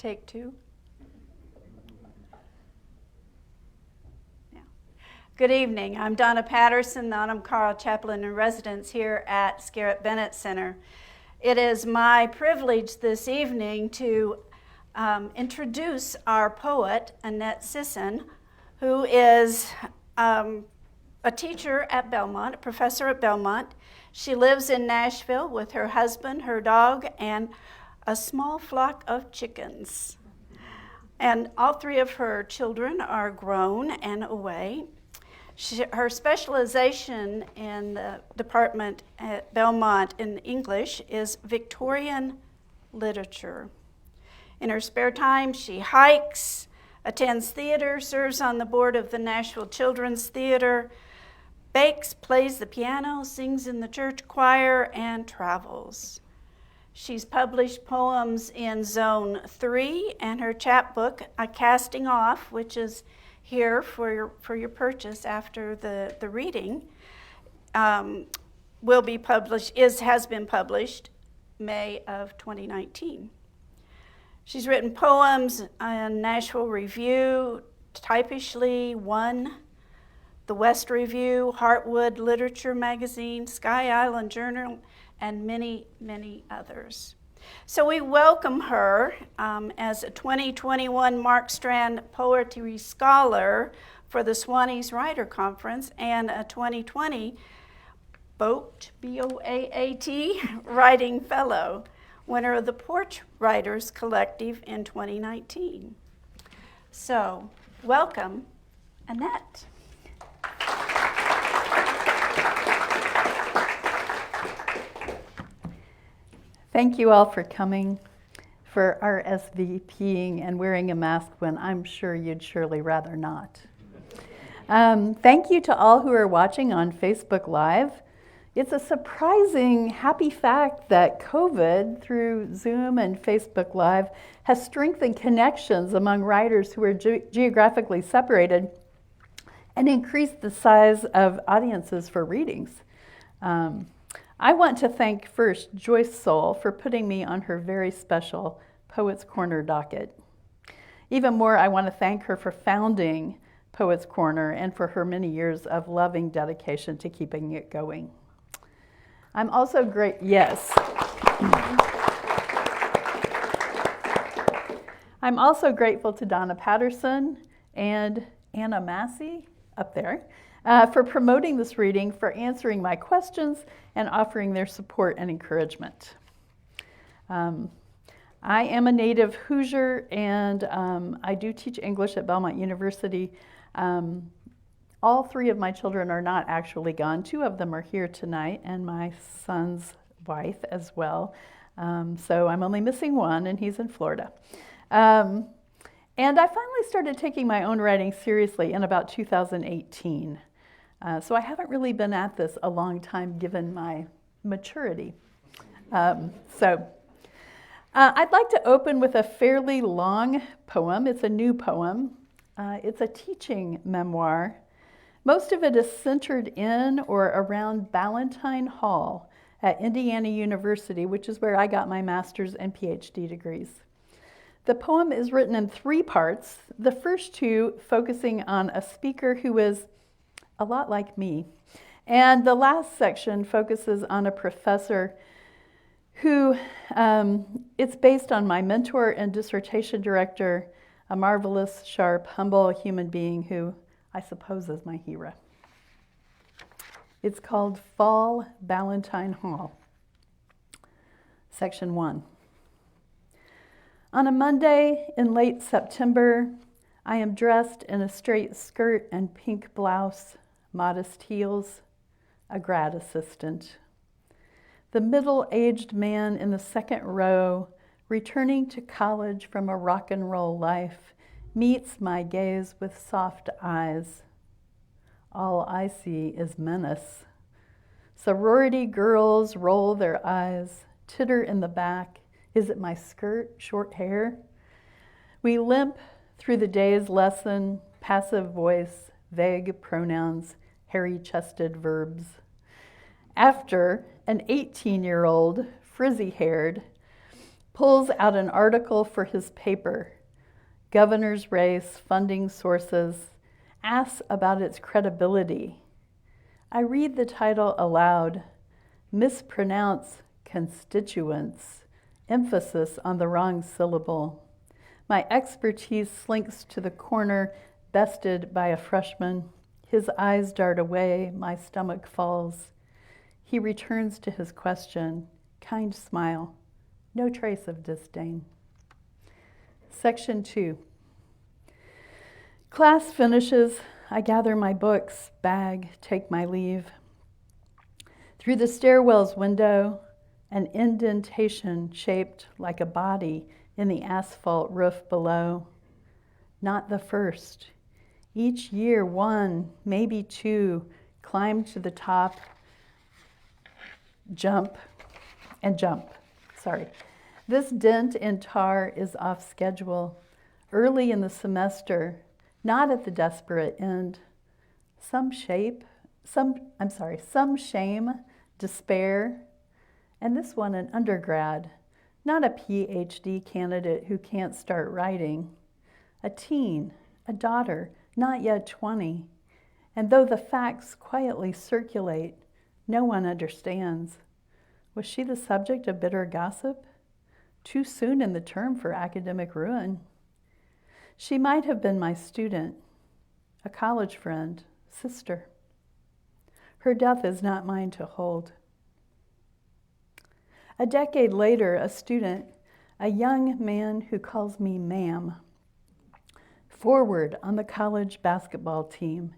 Take two. Yeah. Good evening. I'm Donna Patterson, the Autumn Carl Chaplain in Residence here at Scarritt Bennett Center. It is my privilege this evening to introduce our poet, Annette Sisson, who is a teacher at Belmont, a professor at Belmont. She lives in Nashville with her husband, her dog, and a small flock of chickens. And all three of her children are grown and away. Her specialization in the department at Belmont in English is Victorian literature. In her spare time, she hikes, attends theater, serves on the board of the Nashville Children's Theater, bakes, plays the piano, sings in the church choir, and travels. She's published poems in Zone 3, and her chapbook, A Casting Off, which is here for your purchase after the reading, will be published, has been published May of 2019. She's written poems in Nashville Review, Typishly, One, the West Review, Heartwood Literature Magazine, Sky Island Journal, and many, many others. So we welcome her as a 2021 Mark Strand Poetry Scholar for the Swannies Writer Conference and a 2020 BOAT, B-O-A-A-T, Writing Fellow, winner of the Porch Writers Collective in 2019. So, welcome, Annette. Thank you all for coming, for RSVPing and wearing a mask when I'm sure you'd surely rather not. Thank you to all who are watching on Facebook Live. It's a surprising, happy fact that COVID, through Zoom and Facebook Live, has strengthened connections among writers who are geographically separated and increased the size of audiences for readings. I want to thank first Joyce Soul for putting me on her very special Poets Corner docket. Even more, I want to thank her for founding Poets Corner and for her many years of loving dedication to keeping it going. I'm also I'm also grateful to Donna Patterson and Anna Massey up there for promoting this reading, for answering my questions, and offering their support and encouragement. I am a native Hoosier, and I do teach English at Belmont University. All three of my children are not actually gone. Two of them are here tonight, and my son's wife as well. So I'm only missing one, and he's in Florida. And I finally started taking my own writing seriously in about 2018. So I haven't really been at this a long time given my maturity. I'd like to open with a fairly long poem. It's a new poem. It's a teaching memoir. Most of it is centered in or around Ballantine Hall at Indiana University, which is where I got my master's and PhD degrees. The poem is written in three parts, the first two focusing on a speaker who is a lot like me, and the last section focuses on a professor who it's based on my mentor and dissertation director, a marvelous, sharp, humble human being who I suppose is my hero. It's called Fall Ballantine Hall. Section 1. On a Monday in late September, I am dressed in a straight skirt and pink blouse, modest heels, a grad assistant. The middle-aged man in the second row, returning to college from a rock and roll life, meets my gaze with soft eyes. All I see is menace. Sorority girls roll their eyes, titter in the back. Is it my skirt, short hair? We limp through the day's lesson, passive voice, vague pronouns, hairy-chested verbs. After, an 18-year-old, frizzy-haired, pulls out an article for his paper, Governor's Race, Funding Sources, asks about its credibility. I read the title aloud, mispronounce constituents, emphasis on the wrong syllable. My expertise slinks to the corner, bested by a freshman. His eyes dart away, my stomach falls. He returns to his question, kind smile, no trace of disdain. Section 2. Class finishes. I gather my books, bag, take my leave. Through the stairwell's window, an indentation shaped like a body in the asphalt roof below. Not the first. Each year, one, maybe two, climb to the top, jump. This dent in tar is off schedule, early in the semester, not at the desperate end. Some shame, despair, and this one an undergrad, not a PhD candidate who can't start writing. A teen, a daughter, not yet 20, and though the facts quietly circulate, no one understands. Was she the subject of bitter gossip? Too soon in the term for academic ruin. She might have been my student, a college friend, sister. Her death is not mine to hold. A decade later, a student, a young man who calls me ma'am, forward on the college basketball team,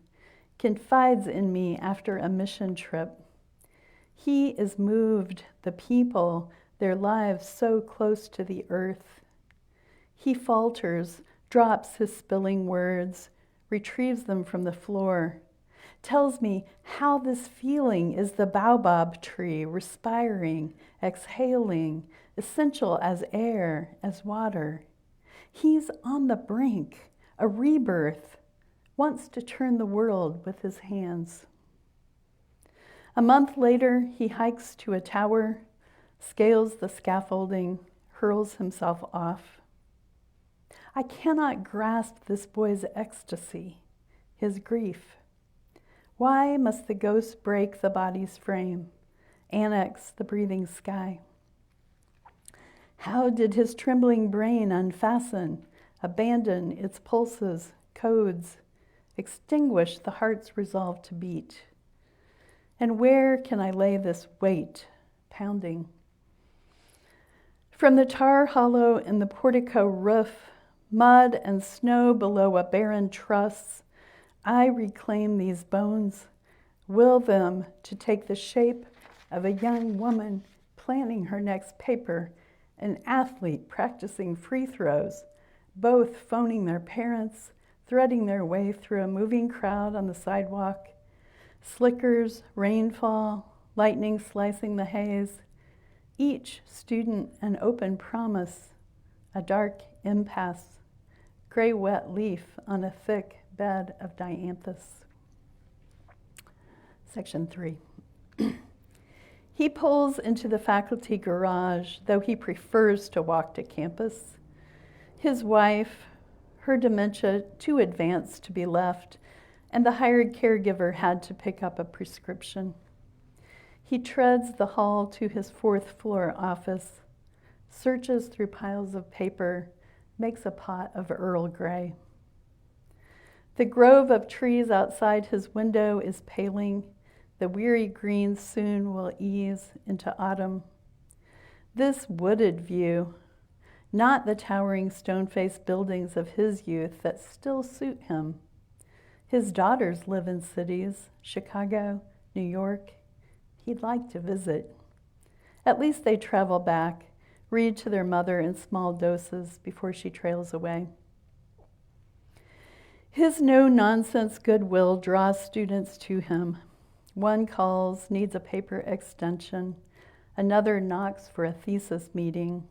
confides in me after a mission trip. He is moved, the people, their lives so close to the earth. He falters, drops his spilling words, retrieves them from the floor, tells me how this feeling is the baobab tree, respiring, exhaling, essential as air, as water. He's on the brink, a rebirth, wants to turn the world with his hands. A month later, he hikes to a tower, scales the scaffolding, hurls himself off. I cannot grasp this boy's ecstasy, his grief. Why must the ghost break the body's frame, annex the breathing sky? How did his trembling brain unfasten, abandon its pulses, codes, extinguish the heart's resolve to beat? And where can I lay this weight, pounding? From the tar hollow in the portico roof, mud and snow below a barren truss, I reclaim these bones, will them to take the shape of a young woman planning her next paper, an athlete practicing free throws, both phoning their parents, threading their way through a moving crowd on the sidewalk, slickers, rainfall, lightning slicing the haze, each student an open promise, a dark impasse, gray wet leaf on a thick bed of dianthus. Section 3. He pulls into the faculty garage, though he prefers to walk to campus. His wife, her dementia too advanced to be left, and the hired caregiver had to pick up a prescription. He treads the hall to his 4th floor office, searches through piles of paper, makes a pot of Earl Grey. The grove of trees outside his window is paling. The weary green soon will ease into autumn. This wooded view, not the towering stone-faced buildings of his youth that still suit him. His daughters live in cities, Chicago, New York. He'd like to visit. At least they travel back, read to their mother in small doses before she trails away. His no-nonsense goodwill draws students to him. One calls, needs a paper extension. Another knocks for a thesis meeting.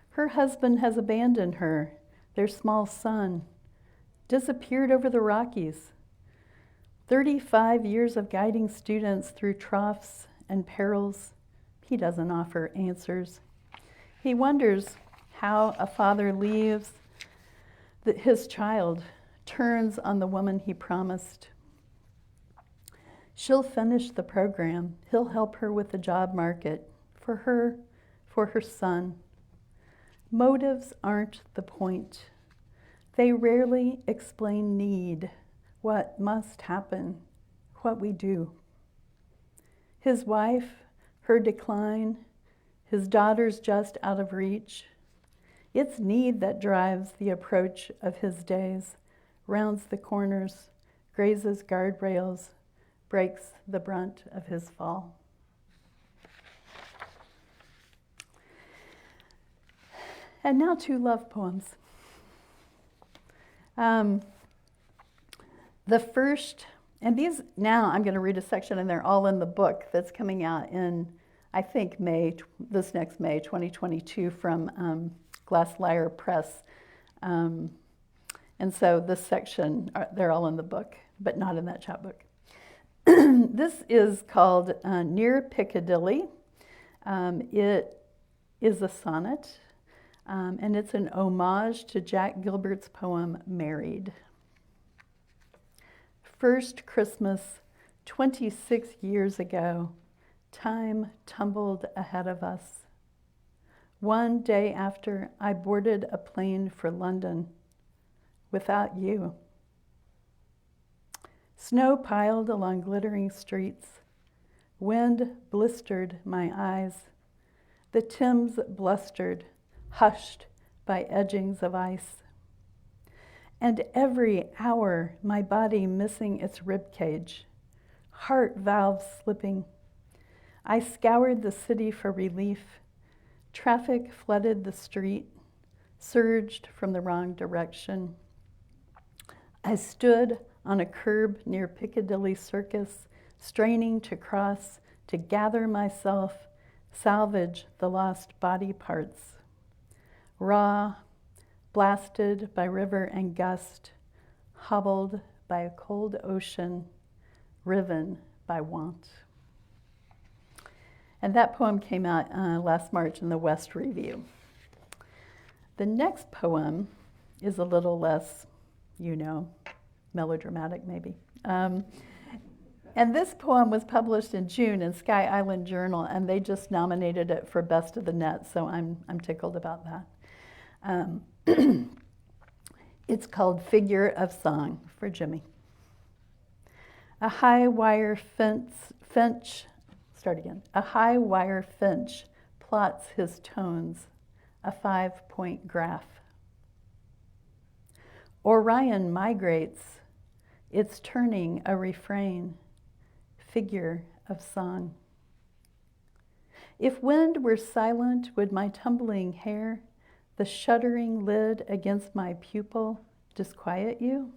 Her husband has abandoned her, their small son, disappeared over the Rockies. 35 years of guiding students through troughs and perils. He doesn't offer answers. He wonders how a father leaves his child, turns on the woman he promised. She'll finish the program. He'll help her with the job market, for her son. Motives aren't the point. They rarely explain need, what must happen, what we do. His wife, her decline, his daughters just out of reach. It's need that drives the approach of his days, rounds the corners, grazes guardrails, breaks the brunt of his fall. And now 2 love poems. The first, and these, now I'm going to read a section, and they're all in the book that's coming out in, I think, this next May, 2022, from Glass Lyre Press. And so this section, they're all in the book, but not in that chapbook. This is called Near Piccadilly. It is a sonnet, and it's an homage to Jack Gilbert's poem, Married. First Christmas, 26 years ago, time tumbled ahead of us. One day after, I boarded a plane for London without you. Snow piled along glittering streets. Wind blistered my eyes. The Thames blustered, hushed by edgings of ice. And every hour, my body missing its ribcage, heart valves slipping. I scoured the city for relief. Traffic flooded the street, surged from the wrong direction. I stood on a curb near Piccadilly Circus, straining to cross, to gather myself, salvage the lost body parts. Raw, blasted by river and gust, hobbled by a cold ocean, riven by want. And that poem came out last March in the West Review. The next poem is a little less, melodramatic maybe. And this poem was published in June in Sky Island Journal, and they just nominated it for Best of the Net, so I'm tickled about that. It's called Figure of Song for Jimmy. A high wire finch plots his tones, a 5-point graph. Orion migrates, it's turning a refrain, figure of song. If wind were silent, would my tumbling hair, the shuddering lid against my pupil, disquiet you?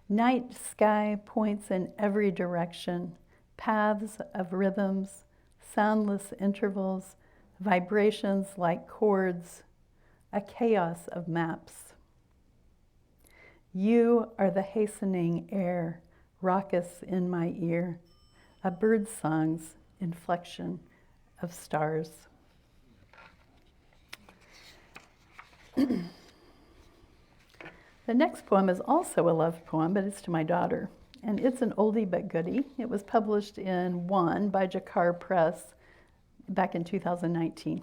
Night sky points in every direction, paths of rhythms, soundless intervals, vibrations like chords, a chaos of maps. You are the hastening air, raucous in my ear, a bird song's inflection of stars. The next poem is also a love poem, but it's to my daughter. And it's an oldie but goodie. It was published in One by Jakar Press back in 2019.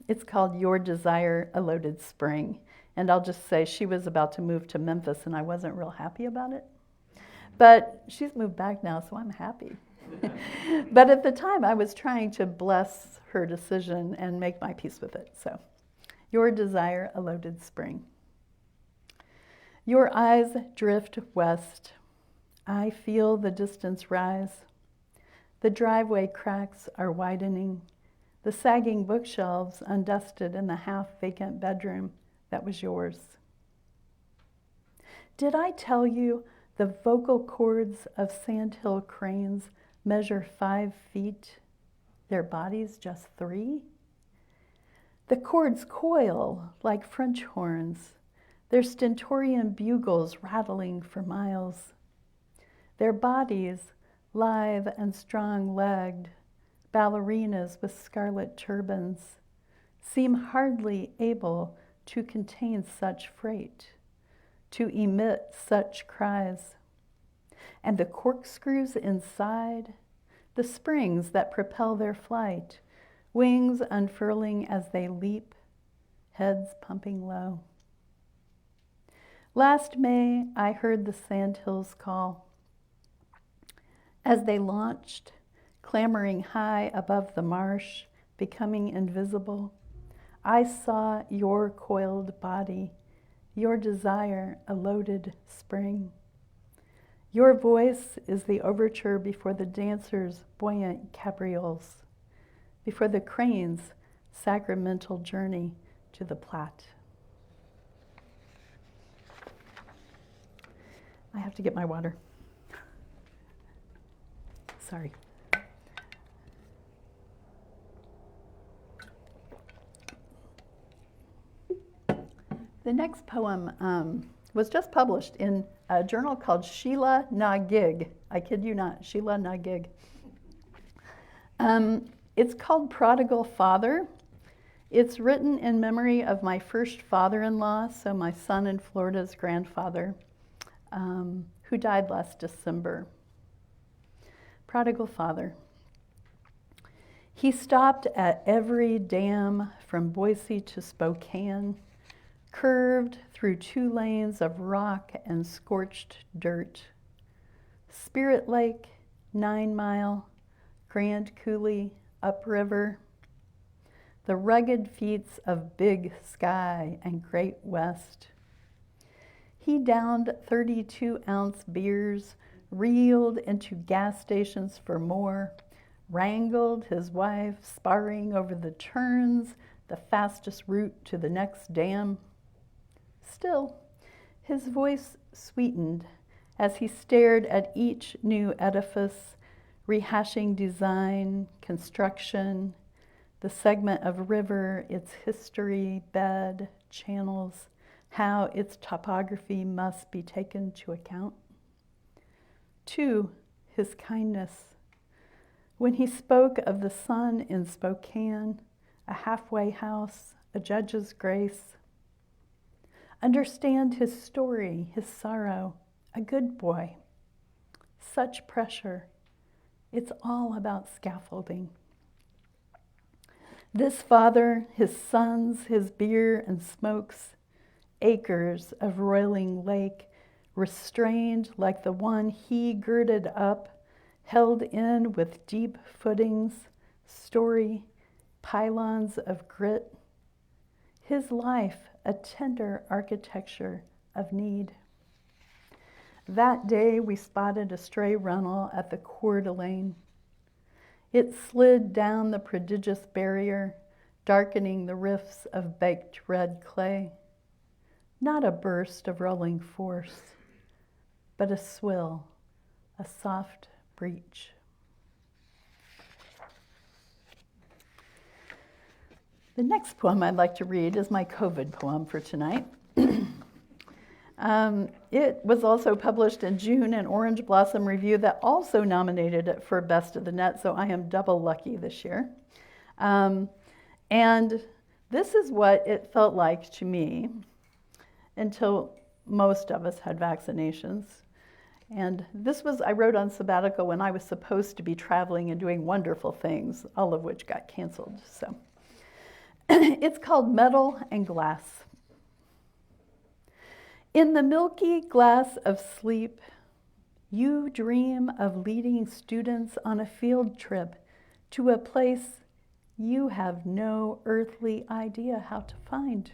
It's called Your Desire, a Loaded Spring. And I'll just say she was about to move to Memphis, and I wasn't real happy about it. But she's moved back now, so I'm happy. But at the time, I was trying to bless her decision and make my peace with it. So, Your Desire, a Loaded Spring. Your eyes drift west. I feel the distance rise. The driveway cracks are widening. The sagging bookshelves undusted in the half-vacant bedroom that was yours. Did I tell you the vocal cords of sandhill cranes measure 5 feet, their bodies just 3? The cords coil like French horns, their stentorian bugles rattling for miles. Their bodies, lithe and strong-legged, ballerinas with scarlet turbans, seem hardly able to contain such freight, to emit such cries. And the corkscrews inside, the springs that propel their flight, wings unfurling as they leap, heads pumping low. Last May, I heard the sandhills call. As they launched, clamoring high above the marsh, becoming invisible, I saw your coiled body, your desire a loaded spring. Your voice is the overture before the dancers' buoyant cabrioles, before the crane's sacramental journey to the Platte. I have to get my water. Sorry. The next poem was just published in a journal called Sheila Na Gig. I kid you not, Sheila Na Gig. It's called Prodigal Father. It's written in memory of my first father-in-law, so my son in Florida's grandfather, who died last December. Prodigal Father. He stopped at every dam from Boise to Spokane, curved through 2 lanes of rock and scorched dirt. Spirit Lake, 9 Mile, Grand Coulee, upriver, the rugged feats of Big Sky and Great West. He downed 32-ounce beers, reeled into gas stations for more, wrangled his wife, sparring over the turns, the fastest route to the next dam. Still, his voice sweetened as he stared at each new edifice, rehashing design, construction, the segment of river, its history, bed, channels, how its topography must be taken to account. 2, his kindness. When he spoke of the sun in Spokane, a halfway house, a judge's grace. Understand his story, his sorrow, a good boy. Such pressure. It's all about scaffolding. This father, his sons, his beer and smokes, acres of roiling lake, restrained like the one he girded up, held in with deep footings, story, pylons of grit. His life, a tender architecture of need. That day we spotted a stray runnel at the Coeur d'Alene. It slid down the prodigious barrier, darkening the rifts of baked red clay. Not a burst of rolling force, but a swill, a soft breach. The next poem I'd like to read is my COVID poem for tonight. It was also published in June in Orange Blossom Review that also nominated it for Best of the Net, so I am double lucky this year. And this is what it felt like to me until most of us had vaccinations. And I wrote on sabbatical when I was supposed to be traveling and doing wonderful things, all of which got canceled. So it's called Metal and Glass. In the milky glass of sleep, you dream of leading students on a field trip to a place you have no earthly idea how to find.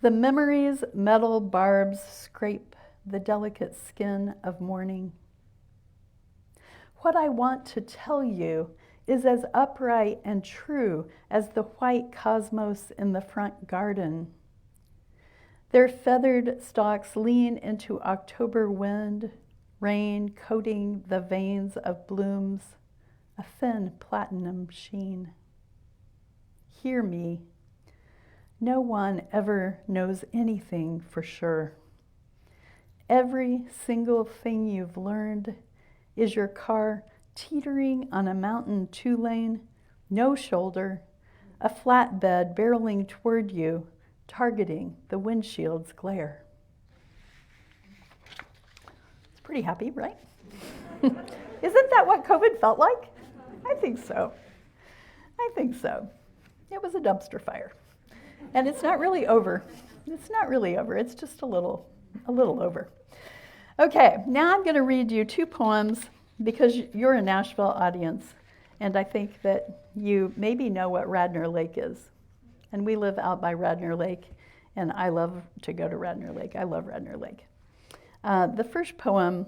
The memory's metal barbs scrape the delicate skin of morning. What I want to tell you is as upright and true as the white cosmos in the front garden. Their feathered stalks lean into October wind, rain coating the veins of blooms, a thin platinum sheen. Hear me. No one ever knows anything for sure. Every single thing you've learned is your car teetering on a mountain two-lane, no shoulder, a flatbed barreling toward you, targeting the windshield's glare. It's pretty happy, right? Isn't that what COVID felt like? I think so. I think so. It was a dumpster fire. And it's not really over. It's not really over. It's just a little over. Okay, now I'm going to read you two poems because you're a Nashville audience, and I think that you maybe know what Radnor Lake is. And we live out by Radnor Lake, and I love to go to Radnor Lake. I love Radnor Lake. The first poem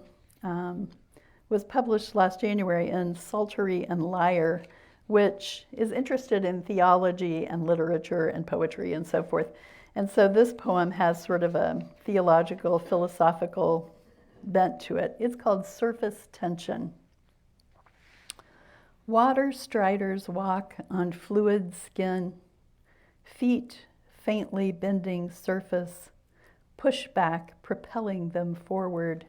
was published last January in Psaltery and Lyre, which is interested in theology and literature and poetry and so forth. And so this poem has sort of a theological, philosophical bent to it. It's called Surface Tension. Water striders walk on fluid skin, feet faintly bending surface, pushback propelling them forward.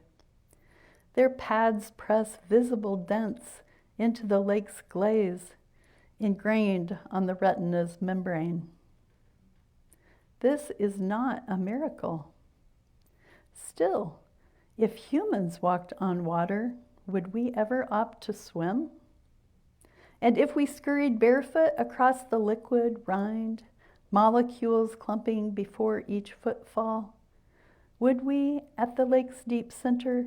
Their pads press visible dents into the lake's glaze, ingrained on the retina's membrane. This is not a miracle. Still, if humans walked on water, would we ever opt to swim? And if we scurried barefoot across the liquid rind, molecules clumping before each footfall, would we, at the lake's deep center,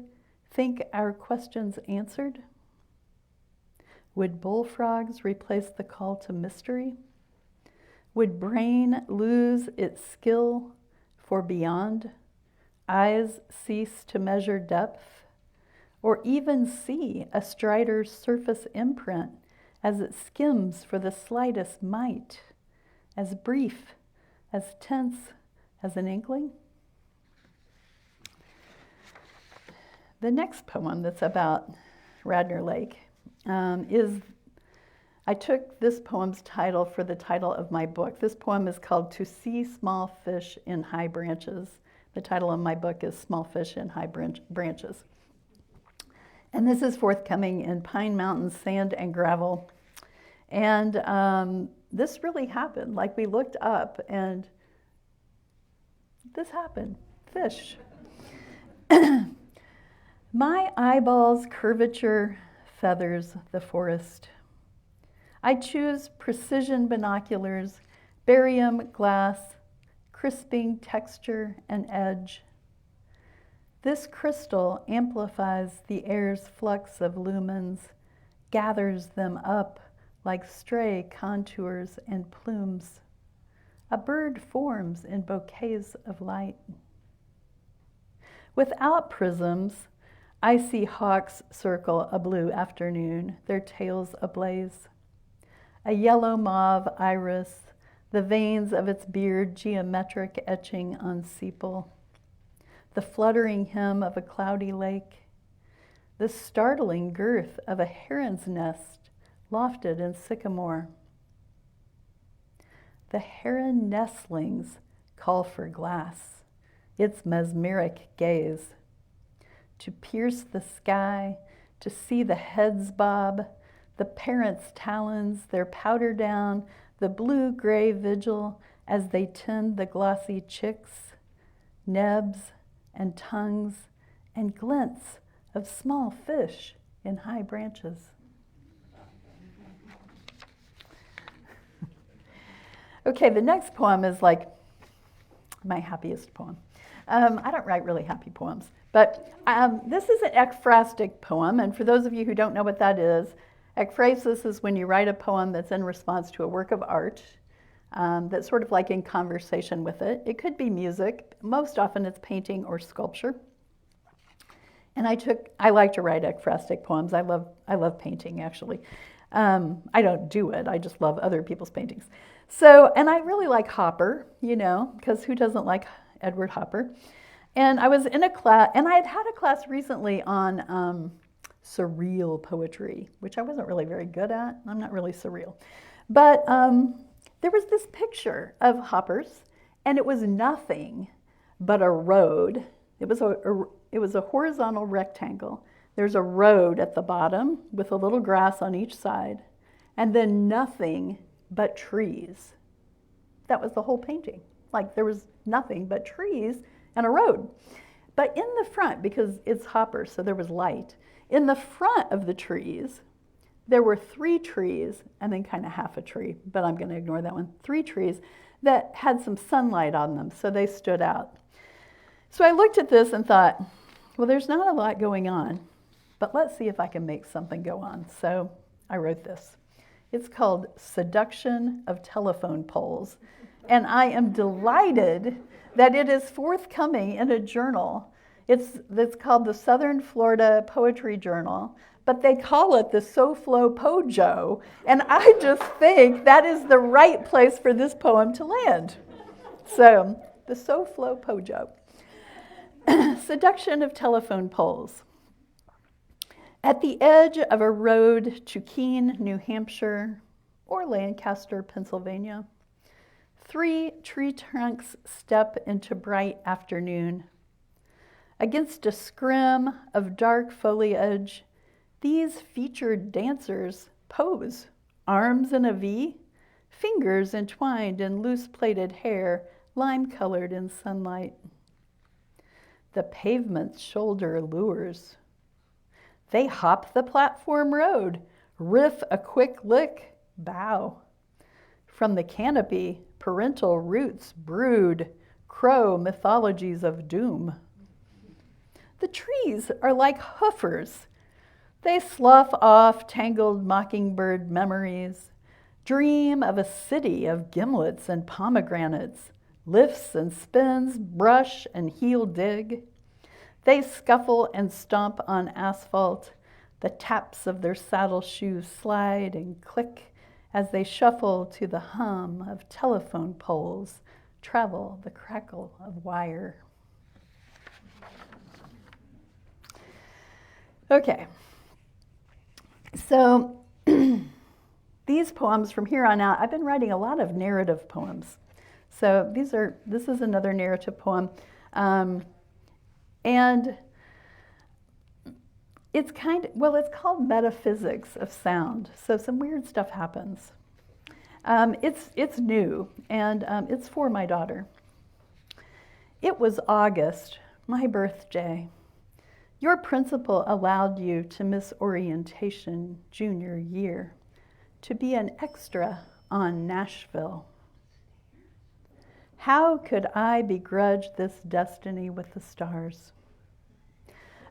think our questions answered? Would bullfrogs replace the call to mystery? Would brain lose its skill for beyond? Eyes cease to measure depth? Or even see a strider's surface imprint as it skims for the slightest mite, as brief, as tense as an inkling? The next poem that's about Radnor Lake I took this poem's title for the title of my book. This poem is called To See Small Fish in High Branches. The title of my book is Small Fish in High Branches. And this is forthcoming in Pine Mountain Sand and Gravel. And this really happened. Like, we looked up and this happened. Fish. My eyeballs' curvature feathers the forest. I choose precision binoculars, barium glass, crisping texture and edge. This crystal amplifies the air's flux of lumens, gathers them up like stray contours and plumes. A bird forms in bouquets of light. Without prisms, I see hawks circle a blue afternoon, their tails ablaze. A yellow mauve iris, the veins of its beard geometric etching on sepal. The fluttering hem of a cloudy lake. The startling girth of a heron's nest lofted in sycamore. The heron nestlings call for glass, its mesmeric gaze. To pierce the sky, to see the heads bob, the parents' talons, their powder down, the blue-gray vigil as they tend the glossy chicks, nebs and tongues and glints of small fish in high branches. Okay, the next poem is like my happiest poem. I don't write really happy poems, but this is an ekphrastic poem, and for those of you who don't know what that is, ekphrasis is when you write a poem that's in response to a work of art that's sort of like in conversation with it. It could be music. Most often it's painting or sculpture. And I like to write ekphrastic poems. I love painting, actually. I don't do it. I just love other people's paintings. So, and I really like Hopper, because who doesn't like Edward Hopper? And I was in a class, and I had a class recently on surreal poetry, which I wasn't really very good at. I'm not really surreal. But there was this picture of Hopper's, and it was nothing but a road. It was a horizontal rectangle There's a road at the bottom with a little grass on each side, and then nothing but trees. That was the whole painting. Like there was nothing but trees and a road. But in the front, because it's Hopper, so there was light, in the front of the trees, there were 3 trees and then kind of half a tree, but I'm going to ignore that one. 3 trees that had some sunlight on them, so they stood out. So I looked at this and thought, well, there's not a lot going on, but let's see if I can make something go on. So I wrote this. It's called Seduction of Telephone Poles, and I am delighted that it is forthcoming in a journal. It's called the Southern Florida Poetry Journal, but they call it the SoFlo Pojo, and I just think that is the right place for this poem to land. So, the SoFlo Pojo. Seduction of Telephone Poles. At the edge of a road to Keene, New Hampshire, or Lancaster, Pennsylvania, 3 tree trunks step into bright afternoon. Against a scrim of dark foliage, these featured dancers pose, arms in a V, fingers entwined in loose-plaited hair, lime-colored in sunlight. The pavement's shoulder lures. They hop the platform road, riff a quick lick, bow. From the canopy, parental roots brood, crow mythologies of doom. The trees are like hoofers. They slough off tangled mockingbird memories, dream of a city of gimlets and pomegranates, lifts and spins, brush and heel dig. They scuffle and stomp on asphalt. The taps of their saddle shoes slide and click as they shuffle to the hum of telephone poles, travel the crackle of wire. Okay. So these poems from here on out, I've been writing a lot of narrative poems. So this is another narrative poem. And it's it's called Metaphysics of Sound. So some weird stuff happens. It's new, and it's for my daughter. It was August, my birthday. Your principal allowed you to miss orientation junior year, to be an extra on Nashville. How could I begrudge this destiny with the stars?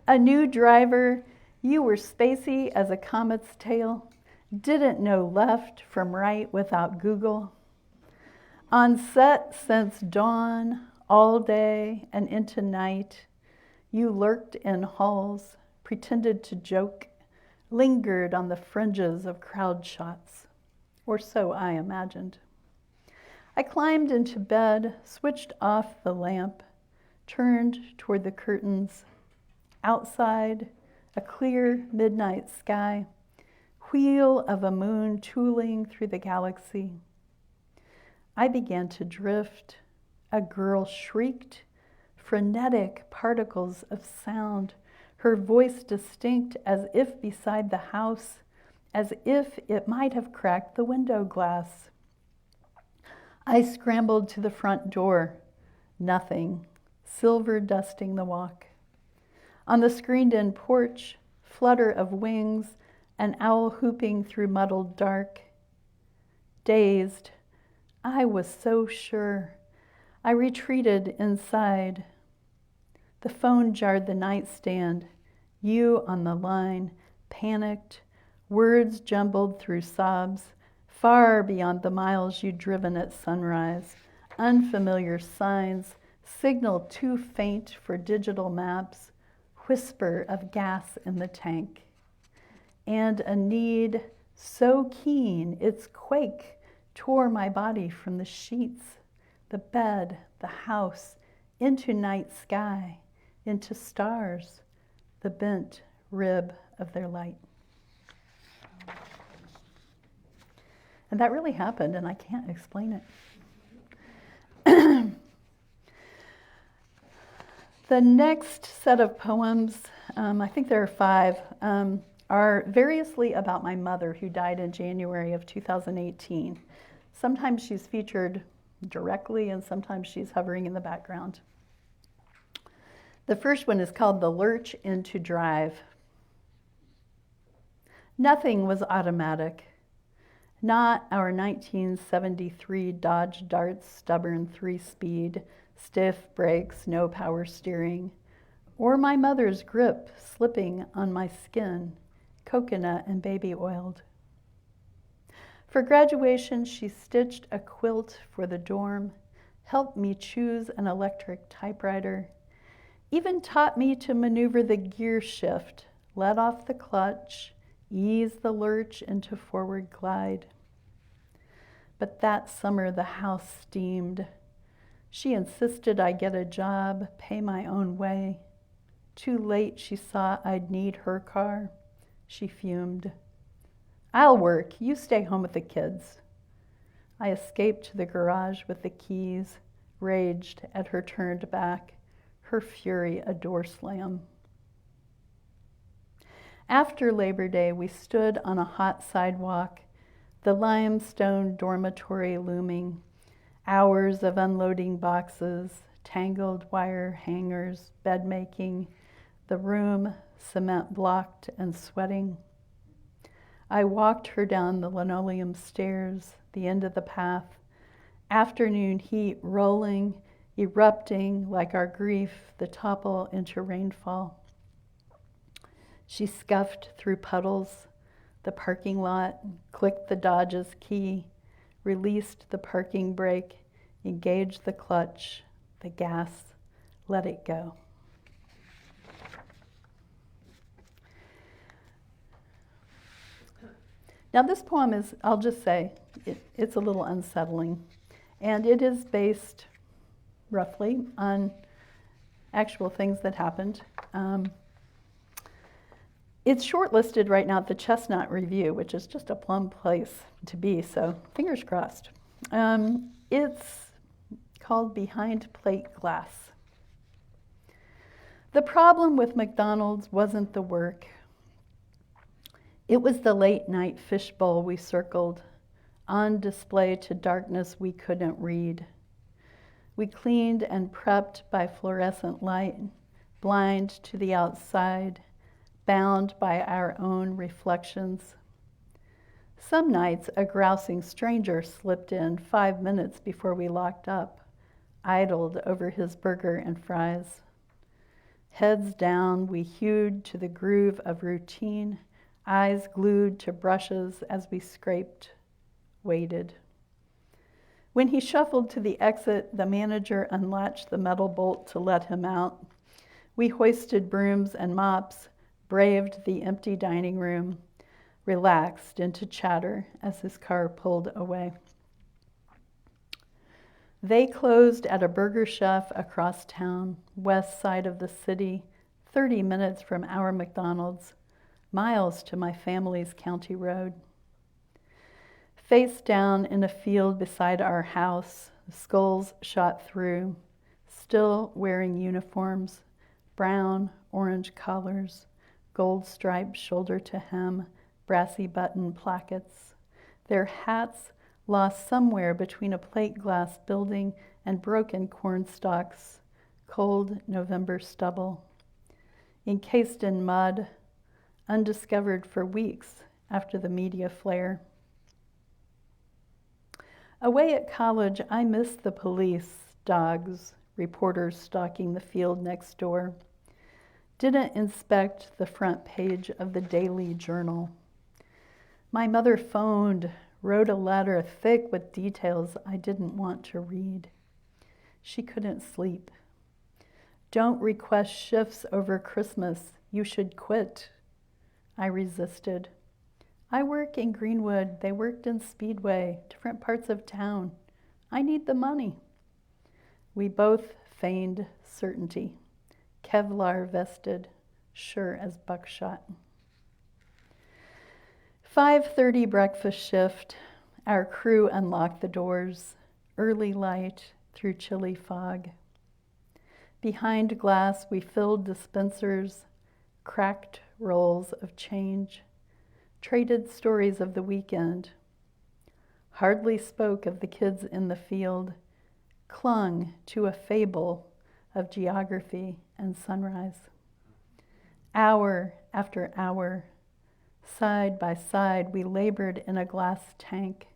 A new driver, you were spacey as a comet's tail, didn't know left from right without Google. On set since dawn, all day and into night, you lurked in halls, pretended to joke, lingered on the fringes of crowd shots, or so I imagined. I climbed into bed, switched off the lamp, turned toward the curtains. Outside, a clear midnight sky, wheel of a moon tooling through the galaxy. I began to drift. A girl shrieked, frenetic particles of sound, her voice distinct as if beside the house, as if it might have cracked the window glass. I scrambled to the front door. Nothing. Silver dusting the walk. On the screened-in porch, flutter of wings, an owl hooping through muddled dark. Dazed, I was so sure. I retreated inside. The phone jarred the nightstand. You on the line, panicked, words jumbled through sobs, far beyond the miles you'd driven at sunrise, unfamiliar signs, signal too faint for digital maps, whisper of gas in the tank. And a need so keen its quake tore my body from the sheets, the bed, the house, into night sky, into stars, the bent rib of their light. And that really happened, and I can't explain it. The next set of poems I think there are 5, are variously about my mother, who died in January of 2018. Sometimes she's featured directly, and sometimes she's hovering in the background. The first one is called The Lurch into Drive. Nothing was automatic. Not our 1973 Dodge Dart's stubborn 3-speed, stiff brakes, no power steering, or my mother's grip slipping on my skin, coconut and baby oiled. For graduation, she stitched a quilt for the dorm, helped me choose an electric typewriter, even taught me to maneuver the gear shift, let off the clutch, ease the lurch into forward glide. But that summer the house steamed. She insisted I get a job, pay my own way. Too late she saw I'd need her car. She fumed. I'll work, you stay home with the kids. I escaped to the garage with the keys, raged at her turned back, her fury a door slam. After Labor Day, we stood on a hot sidewalk, the limestone dormitory looming, hours of unloading boxes, tangled wire hangers, bed making, the room cement blocked and sweating. I walked her down the linoleum stairs, the end of the path, afternoon heat rolling, erupting like our grief, the topple into rainfall. She scuffed through puddles, the parking lot, clicked the Dodge's key, released the parking brake, engaged the clutch, the gas, let it go. Now this poem is, I'll just say, it's a little unsettling, and it is based roughly on actual things that happened. It's shortlisted right now at the Chestnut Review, which is just a plum place to be, so fingers crossed. It's called Behind Plate Glass. The problem with McDonald's wasn't the work. It was the late night fishbowl we circled, on display to darkness we couldn't read. We cleaned and prepped by fluorescent light, blind to the outside, bound by our own reflections. Some nights, a grousing stranger slipped in 5 minutes before we locked up, idled over his burger and fries. Heads down, we hewed to the groove of routine, eyes glued to brushes as we scraped, waited. When he shuffled to the exit, the manager unlatched the metal bolt to let him out. We hoisted brooms and mops, braved the empty dining room, relaxed into chatter as his car pulled away. They closed at a burger chef across town, west side of the city, 30 minutes from our McDonald's, miles to my family's county road. Face down in a field beside our house, skulls shot through, still wearing uniforms, brown, orange collars, gold-striped shoulder to hem, brassy button plackets. Their hats lost somewhere between a plate glass building and broken corn stalks, cold November stubble. Encased in mud, undiscovered for weeks after the media flare. Away at college, I missed the police, dogs, reporters stalking the field next door. Didn't inspect the front page of the Daily Journal. My mother phoned, wrote a letter thick with details I didn't want to read. She couldn't sleep. Don't request shifts over Christmas. You should quit. I resisted. I work in Greenwood. They worked in Speedway, different parts of town. I need the money. We both feigned certainty. Kevlar vested, sure as buckshot. 5:30 breakfast shift. Our crew unlocked the doors. Early light through chilly fog. Behind glass, we filled dispensers, cracked rolls of change, traded stories of the weekend, hardly spoke of the kids in the field, clung to a fable of geography and sunrise. Hour after hour, side by side, we labored in a glass tank,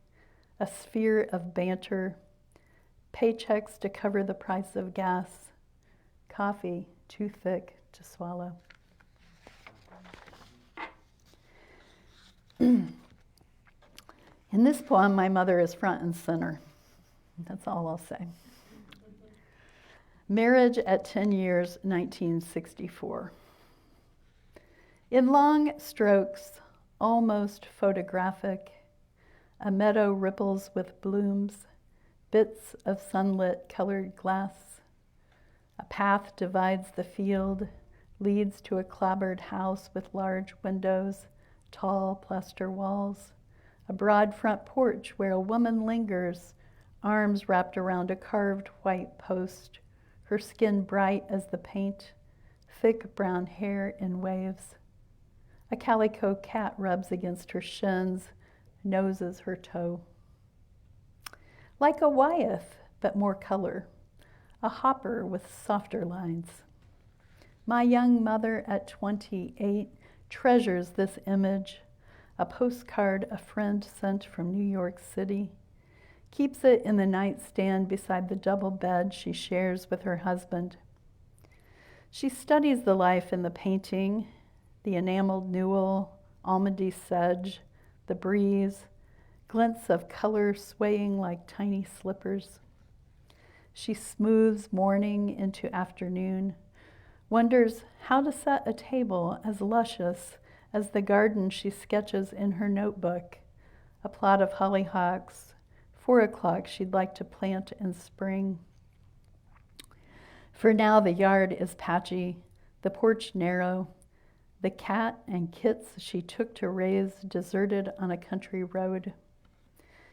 a sphere of banter, paychecks to cover the price of gas, coffee too thick to swallow. In this poem, my mother is front and center. That's all I'll say. Marriage at 10 years, 1964. In long strokes, almost photographic, a meadow ripples with blooms, bits of sunlit colored glass. A path divides the field, leads to a clapboard house with large windows, tall plaster walls, a broad front porch where a woman lingers, arms wrapped around a carved white post, her skin bright as the paint, thick brown hair in waves. A calico cat rubs against her shins, noses her toe. Like a Wyeth, but more color, a hopper with softer lines. My young mother at 28 treasures this image, a postcard a friend sent from New York City, keeps it in the nightstand beside the double bed she shares with her husband. She studies the life in the painting, the enameled newel, almondy sedge, the breeze, glints of color swaying like tiny slippers. She smooths morning into afternoon, wonders how to set a table as luscious as the garden she sketches in her notebook, a plot of hollyhocks, 4 o'clock she'd like to plant in spring. For now the yard is patchy, the porch narrow, the cat and kits she took to raise deserted on a country road.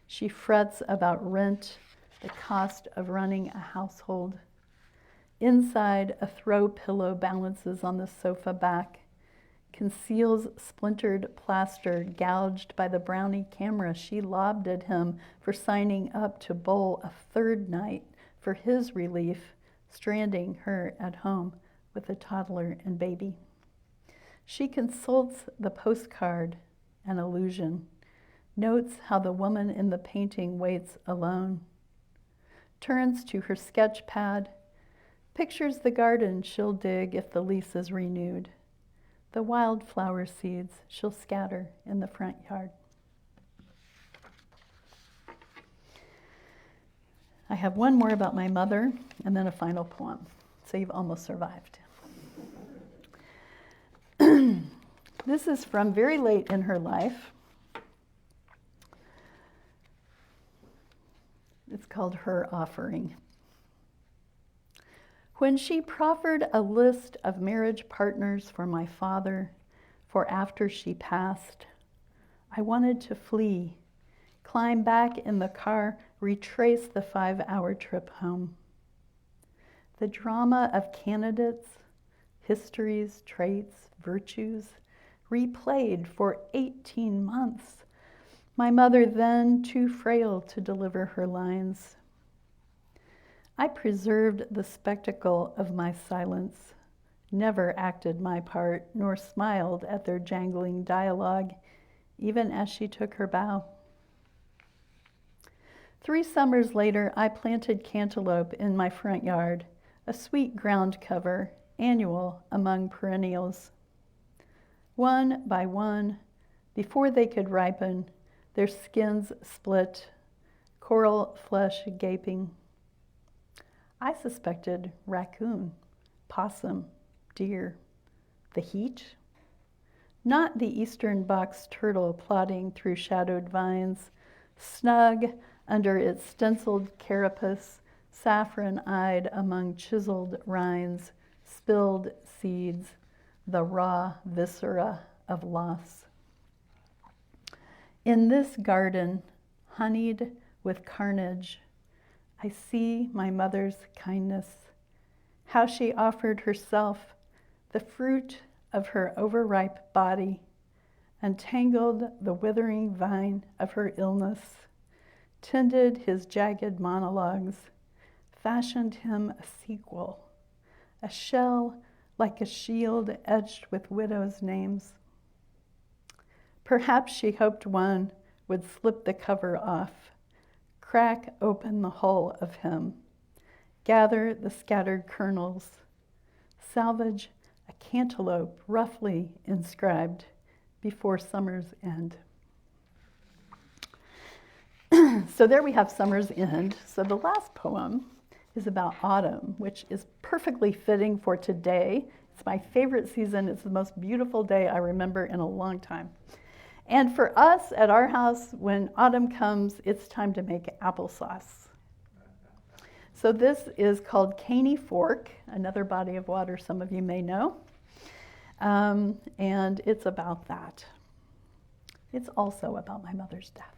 She frets about rent, the cost of running a household. Inside, a throw pillow balances on the sofa back, conceals splintered plaster gouged by the brownie camera she lobbed at him for signing up to bowl a third night for his relief, stranding her at home with a toddler and baby. She consults the postcard, an illusion, notes how the woman in the painting waits alone, turns to her sketch pad, pictures the garden she'll dig if the lease is renewed, the wildflower seeds she'll scatter in the front yard. I have one more about my mother and then a final poem, so you've almost survived. This is from very late in her life. It's called Her Offering. When she proffered a list of marriage partners for my father for after she passed, I wanted to flee, climb back in the car, retrace the 5-hour trip home. The drama of candidates, histories, traits, virtues, replayed for 18 months. My mother then too frail to deliver her lines. I preserved the spectacle of my silence, never acted my part, nor smiled at their jangling dialogue, even as she took her bow. 3 summers later, I planted cantaloupe in my front yard, a sweet ground cover, annual among perennials. One by one, before they could ripen, their skins split, coral flesh gaping. I suspected raccoon, possum, deer. The heat? Not the eastern box turtle plodding through shadowed vines, snug under its stenciled carapace, saffron-eyed among chiseled rinds, spilled seeds, the raw viscera of loss. In this garden, honeyed with carnage, I see my mother's kindness, how she offered herself, the fruit of her overripe body, untangled the withering vine of her illness, tended his jagged monologues, fashioned him a sequel, a shell like a shield edged with widows' names. Perhaps she hoped one would slip the cover off, crack open the hull of him, gather the scattered kernels, salvage a cantaloupe roughly inscribed before summer's end. So there we have summer's end. So the last poem is about autumn, which is perfectly fitting for today. It's my favorite season. It's the most beautiful day I remember in a long time. And for us at our house, when autumn comes, it's time to make applesauce. So this is called Caney Fork, another body of water some of you may know. And it's about that. It's also about my mother's death.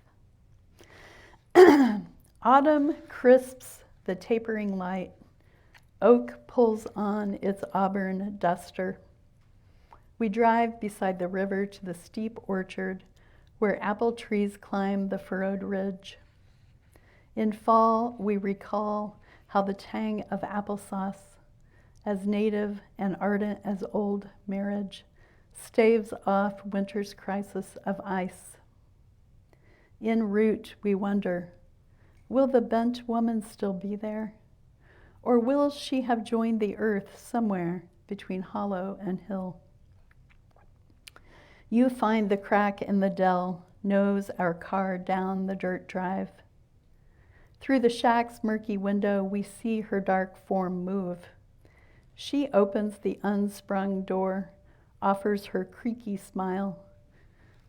Autumn crisps the tapering light. Oak pulls on its auburn duster. We drive beside the river to the steep orchard where apple trees climb the furrowed ridge. In fall, we recall how the tang of applesauce, as native and ardent as old marriage, staves off winter's crisis of ice. En route, we wonder, will the bent woman still be there? Or will she have joined the earth somewhere between hollow and hill? You find the crack in the dell, nose our car down the dirt drive. Through the shack's murky window, we see her dark form move. She opens the unsprung door, offers her creaky smile.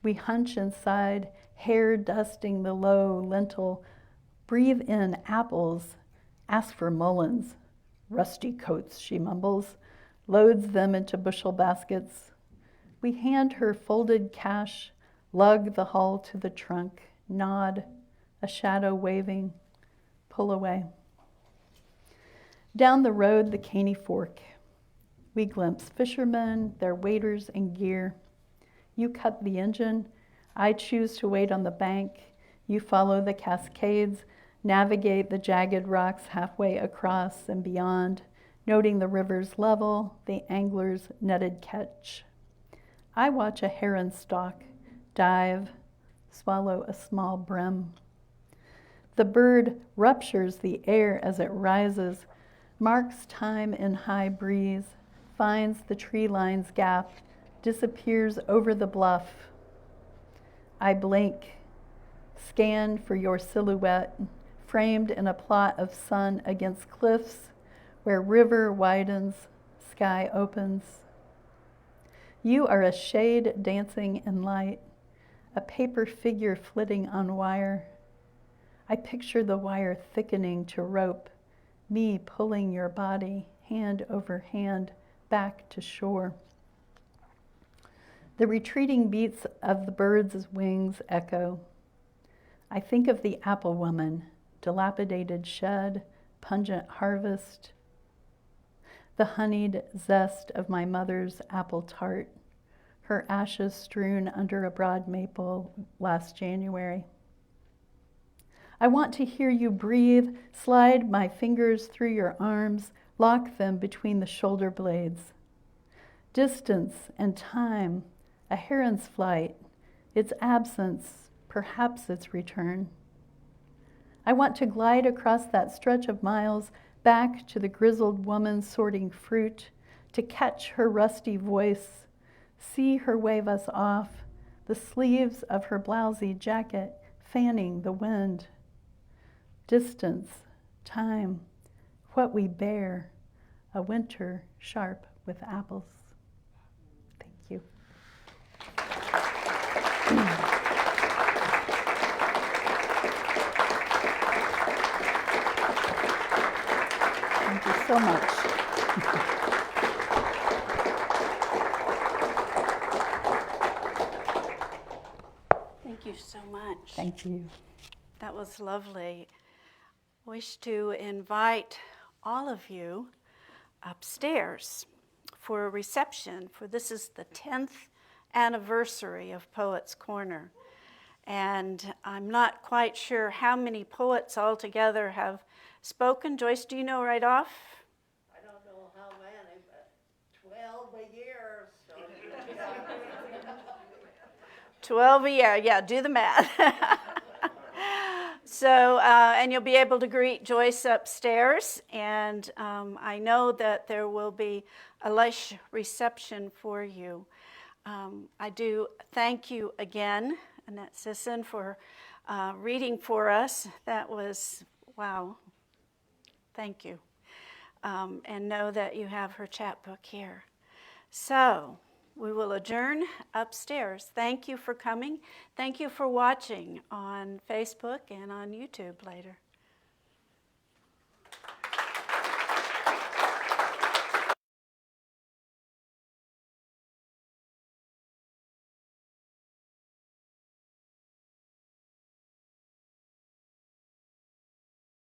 We hunch inside, hair dusting the low lintel, breathe in apples, ask for mullins. Rusty coats, she mumbles, loads them into bushel baskets. We hand her folded cash, lug the hull to the trunk, nod, a shadow waving, pull away. Down the road, the Caney Fork. We glimpse fishermen, their waders and gear. You cut the engine. I choose to wait on the bank. You follow the cascades, navigate the jagged rocks halfway across and beyond, noting the river's level, the angler's netted catch. I watch a heron stalk, dive, swallow a small brim. The bird ruptures the air as it rises, marks time in high breeze, finds the tree line's gap, disappears over the bluff. I blink, scan for your silhouette, framed in a plot of sun against cliffs where river widens, sky opens. You are a shade dancing in light, a paper figure flitting on wire. I picture the wire thickening to rope, me pulling your body, hand over hand, back to shore. The retreating beats of the bird's wings echo. I think of the apple woman, dilapidated shed, pungent harvest, the honeyed zest of my mother's apple tart, her ashes strewn under a broad maple last January. I want to hear you breathe, slide my fingers through your arms, lock them between the shoulder blades. Distance and time, a heron's flight, its absence, perhaps its return. I want to glide across that stretch of miles back to the grizzled woman sorting fruit, to catch her rusty voice, see her wave us off, the sleeves of her blousy jacket fanning the wind. Distance, time, what we bear, a winter sharp with apples. Thank you. Thank you so much. Thank you so much. Thank you. That was lovely. Wish to invite all of you upstairs for a reception, for this is the 10th anniversary of Poets Corner. And I'm not quite sure how many poets altogether have spoken. Joyce, do you know right off? I don't know how many, but 12 a year. So 12 a year, yeah, do the math. So, and you'll be able to greet Joyce upstairs, and I know that there will be a lush reception for you. I do thank you again, Annette Sisson, for reading for us. That was, wow, thank you. And know that you have her chapbook here. So, we will adjourn upstairs. Thank you for coming. Thank you for watching on Facebook and on YouTube later.